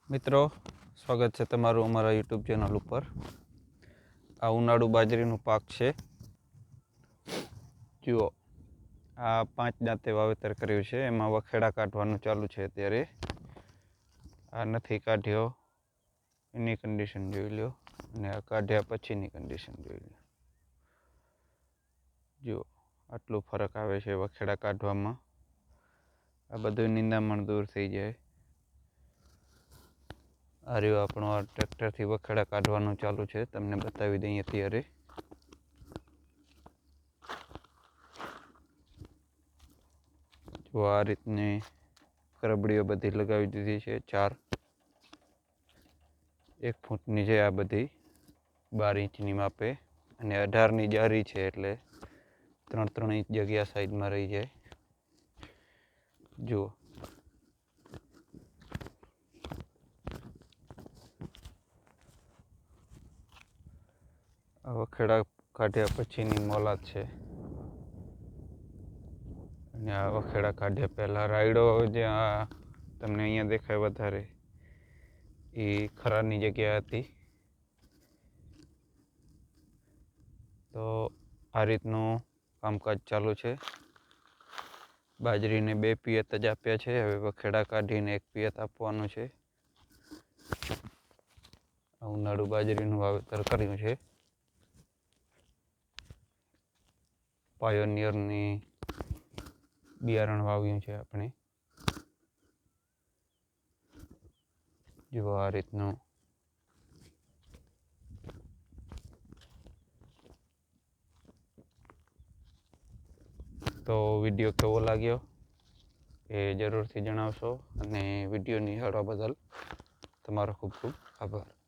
મિત્રો, સ્વાગત છે તમારું અમારા યુટ્યુબ ચેનલ ઉપર. આ ઉનાળુ બાજરીનું પાક છે. જુઓ, આ 5 દાંતે વાવેતર કર્યું છે. એમાં વખેડા કાઢવાનું ચાલુ છે અત્યારે. આ નથી કાઢ્યો એની કન્ડિશન જોઈ લો, અને આ કાઢ્યા પછીની કન્ડિશન જોઈ લો. જુઓ, આટલું ફરક આવે છે વખેડા કાઢવામાં. આ બધું નિંદામણ દૂર થઈ જાય. આ રહ્યું આપણું આ ટ્રેક્ટરથી વખેડા કાઢવાનું ચાલુ છે. તમને બતાવી દઈએ અત્યારે. જો આ રીતની કરબડીઓ બધી લગાવી દીધી છે. 1 ફૂટની છે આ બધી, 12 ઇંચની માપે, અને 18ની જારી છે, એટલે 3-3 ઇંચ જગ્યા સાઈડમાં રહી જાય. જુઓ, આ વખેડા કાઢ્યા પછીની મોલાદ છે, અને આ વખેડા કાઢ્યા પહેલાં રાયડો જે આ તમને અહીંયા દેખાય વધારે, એ ખરાની જગ્યા હતી. તો આ રીતનું કામકાજ ચાલુ છે. બાજરીને 2 પિયત જ આપ્યા છે. હવે વખેડા કાઢીને 1 પિયત આપવાનું છે. ઉનાળુ બાજરીનું વાવેતર કર્યું છે. પાયોનિયરની બિયારણ વાવ્યું છે આપણે. જુઓ આ રીતનું. તો વિડીયો કેવો લાગ્યો એ જરૂરથી જણાવશો, અને વિડીયો નિહાળવા બદલ તમારો ખૂબ ખૂબ આભાર.